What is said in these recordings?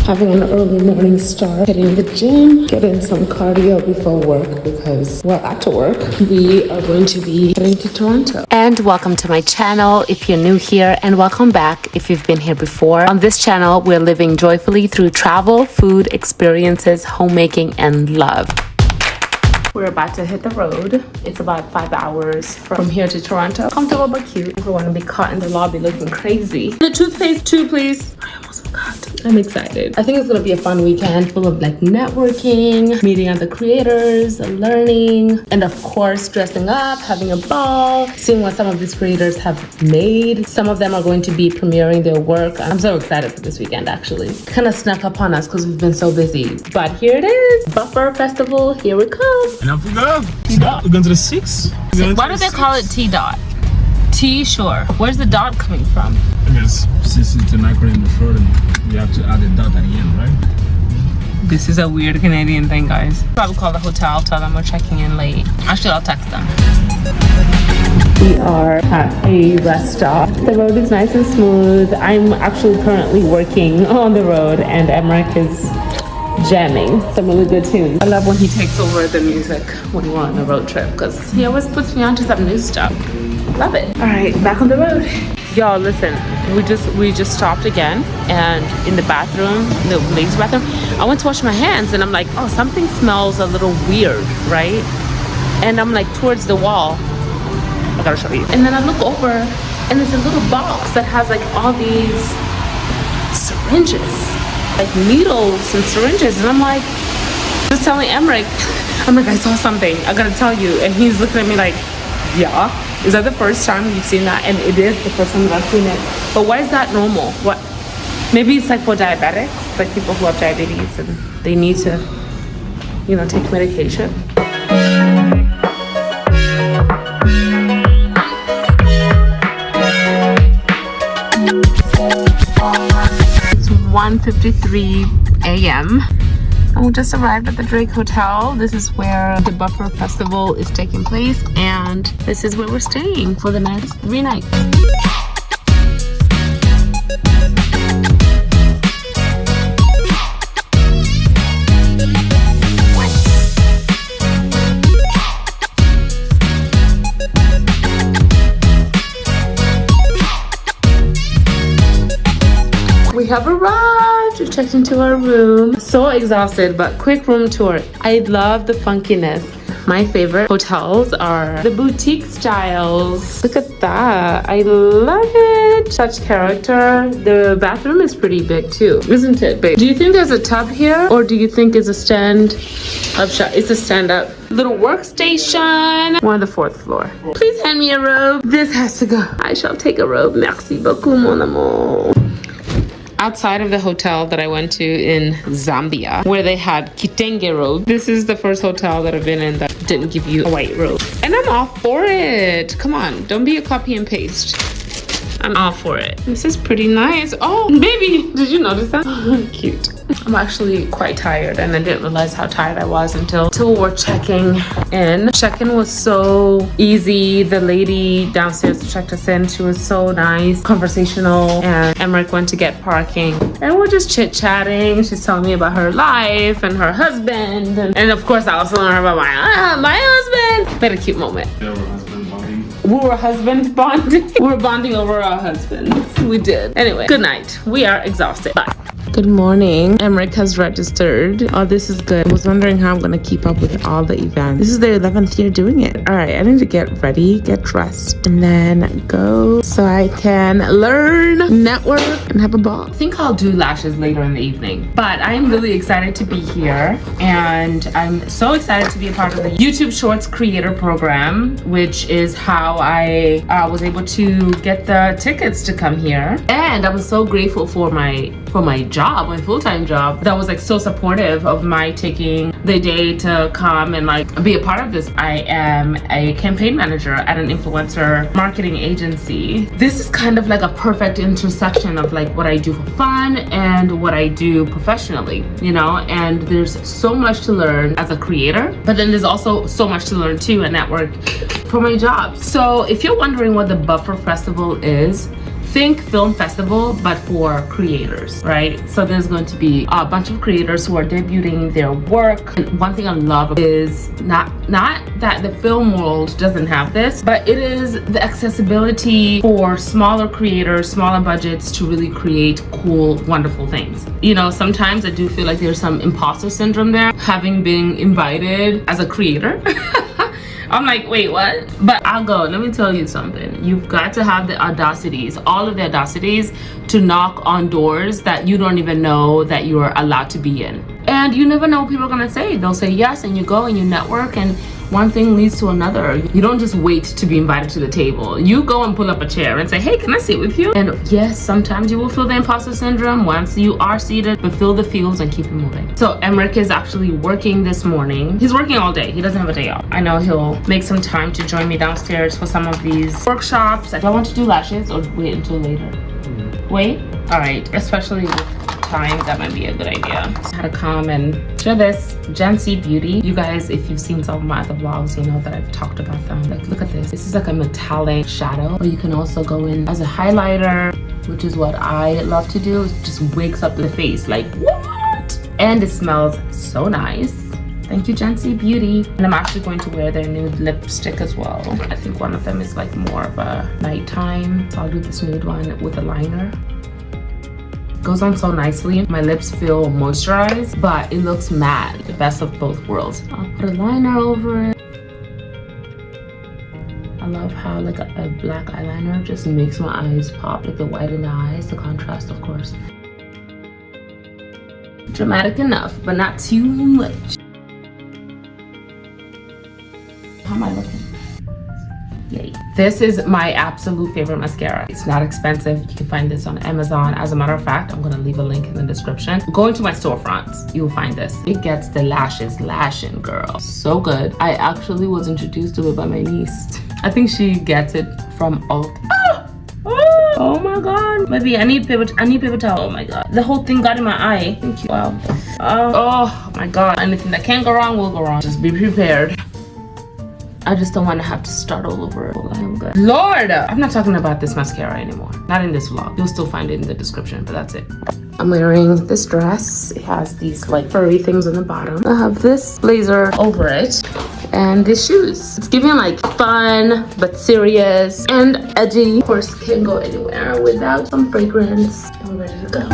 having an early morning start, hitting the gym, getting some cardio before work because, well, after work, we are going to be heading to Toronto. And welcome to my channel if you're new here, and welcome back if you've been here before. On this channel, we're living joyfully through travel, food, experiences, homemaking, and love. We're about to hit the road. It's about 5 hours from here to Toronto. Comfortable but cute. I don't want to be caught in the lobby looking crazy. The toothpaste too, please. I almost forgot. I'm excited. I think it's gonna be a fun weekend full of like networking, meeting other creators, learning, and of course dressing up, having a ball, seeing what some of these creators have made. Some of them are going to be premiering their work. I'm so excited for this weekend actually. Kind of snuck up on us because we've been so busy. But here it is. Buffer Festival, here we come. And off we go. T-dot. We're going to the 6. Why do they call it T-dot? T, sure. Where's the dot coming from? I guess since it's an aquarium before, we have to add a dot at the end, right? This is a weird Canadian thing, guys. Probably call the hotel, tell them we're checking in late. Actually, I'll text them. We are at a rest stop. The road is nice and smooth. I'm actually currently working on the road, and Aimeric is jamming some really good tunes. I love when he takes over the music when we're on a road trip because he always puts me onto some new stuff. Love it. All right, back on the road. Y'all, listen, we just stopped again, and in the bathroom, the ladies' bathroom, I went to wash my hands and I'm like, oh, something smells a little weird, right? And I'm like towards the wall. I gotta show you. And then I look over and there's a little box that has like all these syringes. Like needles and syringes, and I'm like, just telling Aimeric, I'm like, I saw something, I gotta tell you. And he's looking at me like, yeah, is that the first time you've seen that? And it is the first time that I've seen it. But why is that normal? What? Maybe it's like for diabetics, like people who have diabetes and they need to, you know, take medication. 1:53 a.m. and we just arrived at the Drake Hotel. This is where the Buffer Festival is taking place, and this is where we're staying for the next 3 nights. We have arrived. We checked into our room. So exhausted, but quick room tour. I love the funkiness. My favorite hotels are the boutique styles. Look at that. I love it. Such character. The bathroom is pretty big too, isn't it, babe? Do you think there's a tub here, or do you think it's a stand-up shot? It's a stand-up little workstation. We're on the 4th floor. Please hand me a robe. This has to go. I shall take a robe. Merci beaucoup, mon amour. Outside of the hotel that I went to in Zambia, where they had kitenge robe. This is the first hotel that I've been in that didn't give you a white robe. And I'm all for it. Come on, don't be a copy and paste. I'm all for it. This is pretty nice. Oh, baby, did you notice that? Cute. I'm actually quite tired, and I didn't realize how tired I was until we're checking in. Check-in was so easy. The lady downstairs who checked us in, she was so nice, conversational, and Aimeric went to get parking. And we're just chit-chatting. She's telling me about her life and her husband. And of course, I was telling her about my husband. We had a cute moment. Yeah, we're husband bonding. We were husband bonding. We were bonding over our husbands. We did. Anyway, good night. We are exhausted. Bye. Good morning. Aimeric has registered. Oh, this is good. I was wondering how I'm going to keep up with all the events. This is their 11th year doing it. All right, I need to get ready, get dressed, and then go so I can learn, network, and have a ball. I think I'll do lashes later in the evening, but I am really excited to be here, and I'm so excited to be a part of the YouTube Shorts Creator Program, which is how I was able to get the tickets to come here. And I was so grateful for my job, my full-time job, that was like so supportive of my taking the day to come and like be a part of this. I am a campaign manager at an influencer marketing agency. This is kind of like a perfect intersection of like what I do for fun and what I do professionally, you know, and there's so much to learn as a creator, but then there's also so much to learn too and network for my job. So if you're wondering what the Buffer Festival is, think film festival, but for creators, right? So there's going to be a bunch of creators who are debuting their work. And one thing I love is not that the film world doesn't have this, but it is the accessibility for smaller creators, smaller budgets to really create cool, wonderful things. You know, sometimes I do feel like there's some imposter syndrome there, having been invited as a creator. I'm like, wait, what? But I'll go. Let me tell you something. You've got to have the audacities, all of the audacities, to knock on doors that you don't even know that you're allowed to be in. And you never know what people are gonna say. They'll say yes, and you go and you network, and one thing leads to another. You don't just wait to be invited to the table. You go and pull up a chair and say, hey, can I sit with you? And yes, sometimes you will feel the imposter syndrome once you are seated, but feel the feels and keep it moving. So Aimeric is actually working this morning. He's working all day. He doesn't have a day off. I know he'll make some time to join me downstairs for some of these workshops. Do I want to do lashes or wait until later? Wait? All right, especially with time, that might be a good idea. I had to come and share this Josi Beauty. You guys, if you've seen some of my other vlogs, you know that I've talked about them. Like, look at this. This is like a metallic shadow, or you can also go in as a highlighter, which is what I love to do. It just wakes up the face like, what? And it smells so nice. Thank you, Josi Beauty. And I'm actually going to wear their nude lipstick as well. I think one of them is like more of a nighttime. So I'll do this nude one with a liner. Goes on so nicely. My lips feel moisturized, but it looks matte. The best of both worlds. I'll put a liner over it. I love how like a black eyeliner just makes my eyes pop, like the white in the eyes, the contrast, of course. Dramatic enough, but not too much. How am I looking? Yay. This is my absolute favorite mascara. It's not expensive. You can find this on Amazon. As a matter of fact, I'm gonna leave a link in the description. Go into my storefronts, you'll find this. It gets the lashes lashing, girl. So good. I actually was introduced to it by my niece. I think she gets it from Alt. Oh my god. Maybe I need paper towel. Oh my god. The whole thing got in my eye. Thank you. Wow. Oh my god. Anything that can go wrong will go wrong. Just be prepared. I just don't want to have to start all over. I'm good. Lord! I'm not talking about this mascara anymore. Not in this vlog. You'll still find it in the description, but that's it. I'm wearing this dress. It has these like furry things on the bottom. I have this blazer over it and these shoes. It's giving like fun, but serious and edgy. Of course, can't go anywhere without some fragrance. I'm ready to go.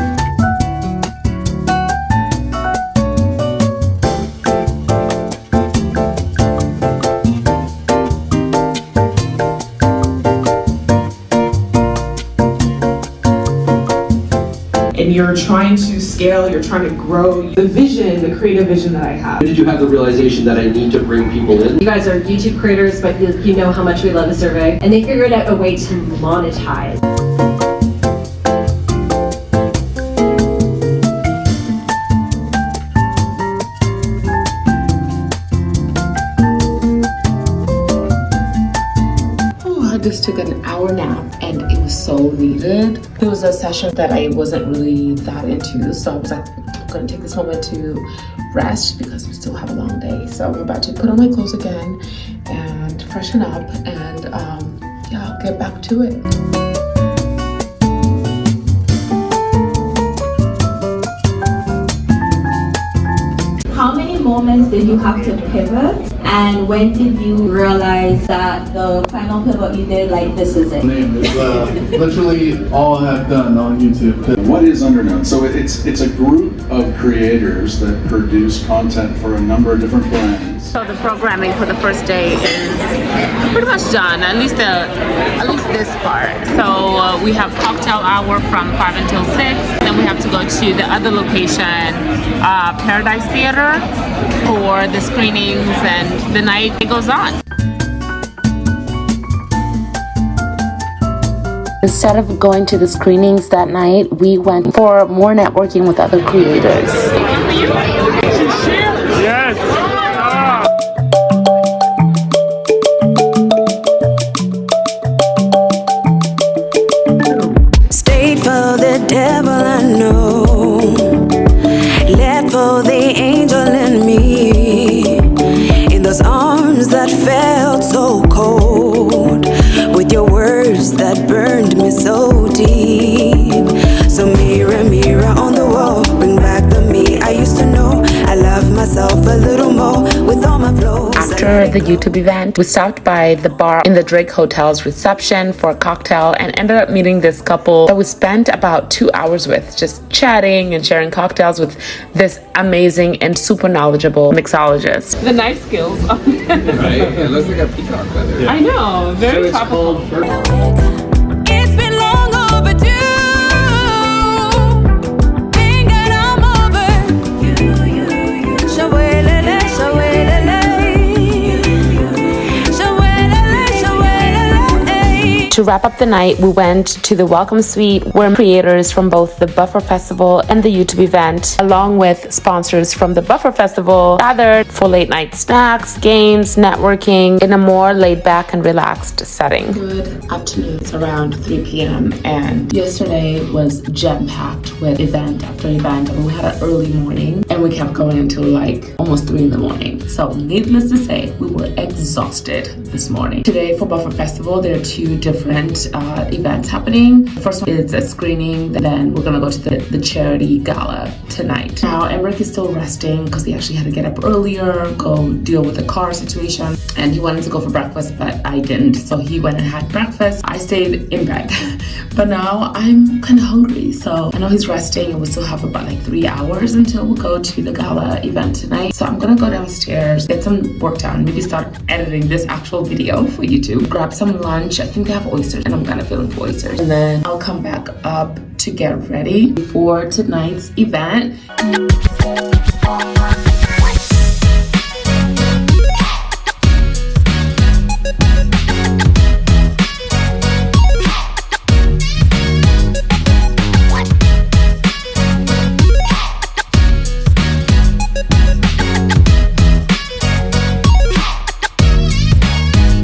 And you're trying to scale, you're trying to grow the vision, the creative vision that I have. When did you have the realization that I need to bring people in? You guys are YouTube creators, but you know how much we love the survey. And they figured out a way to monetize. I just took an hour nap and it was so needed. It was a session that I wasn't really that into, so I was like, I'm gonna take this moment to rest because we still have a long day. So I'm about to put on my clothes again and freshen up, and yeah, I'll get back to it. How many moments did you have to pivot? And when did you realize that the final pivot you did, like, this is it? It's literally all I've done on YouTube. What is Underknown? So it's a group of creators that produce content for a number of different brands. So the programming for the first day is pretty much done, at least this part. So we have cocktail hour from 5 until 6. Then we have to go to the other location, Paradise Theater, for the screenings, and the night it goes on. Instead of going to the screenings that night, we went for more networking with other creators. Stayed for the devil I know, let for the angel in me, in those arms that felt so cold, with your words that burned me so deep. deep. So mirror, mirror on the wall, bring back the me I used to know. I love myself a little more with all my flaws. After the YouTube event, we stopped by the bar in the Drake Hotel's reception for a cocktail and ended up meeting this couple that we spent about 2 hours with, just chatting and sharing cocktails with this amazing and super knowledgeable mixologist. The knife skills. Right? It looks like a peacock feather. I know, very tropical. It's been long overdue. Think that I'm over you. Shawelele, shawelele. Shawelele, shawelele. To wrap up the night, we went to the Welcome Suite where creators from both the Buffer Festival and the YouTube event, along with sponsors from the Buffer Festival, gathered for late night snacks, games, networking in a more laid back and relaxed setting. Good afternoon. It's around 3 p.m. and yesterday was jam-packed with event after event. And we had an early morning and we kept going until like almost 3 in the morning. So needless to say, we were exhausted this morning. Today for Buffer Festival, there are two different events happening. The first one is a screening, then we're gonna go to the charity gala tonight. Now Aimeric is still resting because he actually had to get up earlier, go deal with the car situation, and he wanted to go for breakfast, but I didn't. So he went and had breakfast. I stayed in bed. But now I'm kind of hungry, so I know he's resting and we still have about like 3 hours until we go to the gala event tonight. So I'm gonna go downstairs, get some work done, maybe start editing this actual video for YouTube, grab some lunch. I think they have oysters and I'm kind of feeling for oysters. And then I'll come back up to get ready for tonight's event.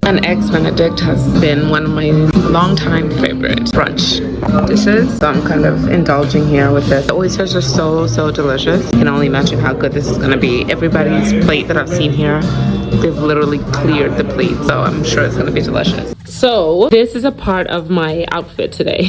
An eggs Benedict has been one of my longtime favorite brunch dishes, so I'm kind of indulging here with this. The oysters are so delicious. I can only imagine how good this is going to be. Everybody's plate that I've seen here, they've literally cleared the plate, so I'm sure it's going to be delicious. So this is a part of my outfit today.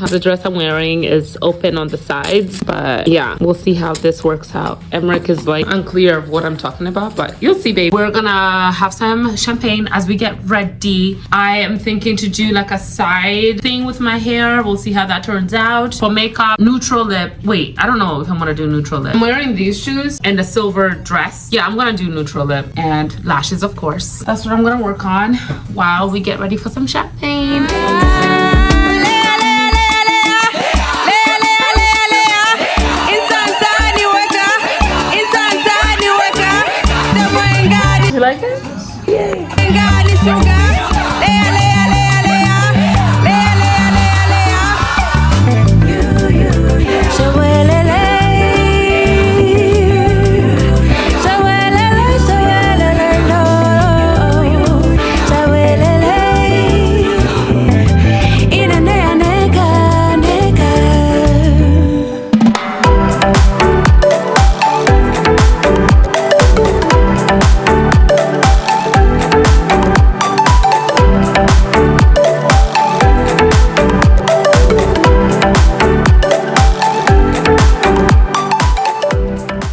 The dress I'm wearing is open on the sides, but yeah, we'll see how this works out. Aimeric is like unclear of what I'm talking about, but you'll see, babe. We're gonna have some champagne as we get ready. I am thinking to do like a side thing with my hair. We'll see how that turns out. For makeup, neutral lip. Wait, I don't know if I'm gonna do neutral lip. I'm wearing these shoes and a silver dress. Yeah, I'm gonna do neutral lip and lashes, of course. That's what I'm gonna work on while we get ready for some champagne. You like it?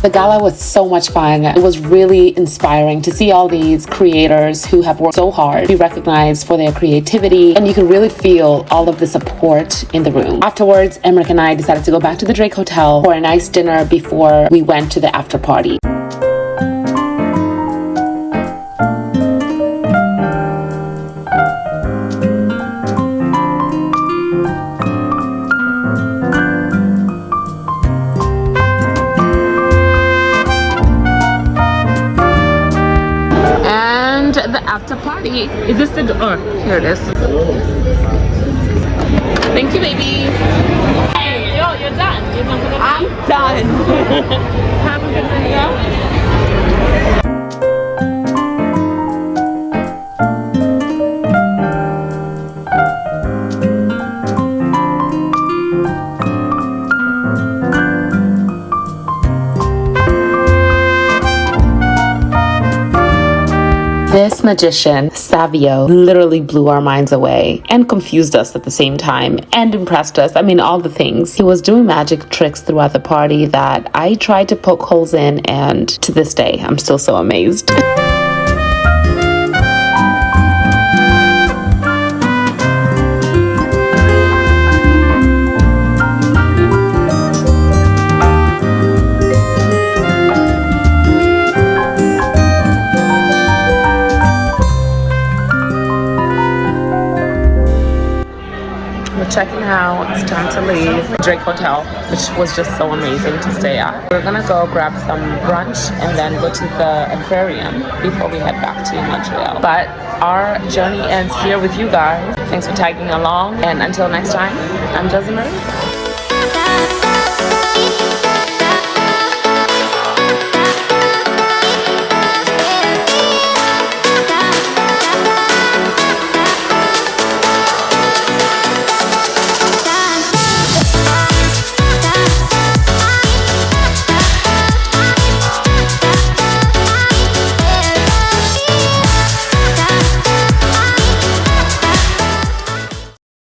The gala was so much fun. It was really inspiring to see all these creators who have worked so hard be recognized for their creativity, and you can really feel all of the support in the room. Afterwards, Aimeric and I decided to go back to the Drake Hotel for a nice dinner before we went to the after party. The after party. Is this the door? Oh, here it is. Thank you, baby. Hey, yo, you're done. I'm done. Have a good video. This This magician, Savio, literally blew our minds away and confused us at the same time and impressed us. I mean, all the things. He was doing magic tricks throughout the party that I tried to poke holes in, and to this day, I'm still so amazed. Checking out, it's time to leave Drake Hotel, which was just so amazing to stay at. We're gonna go grab some brunch and then go to the aquarium before we head back to Montreal. But our journey ends here with you guys. Thanks for tagging along, and until next time, I'm Josie Marie.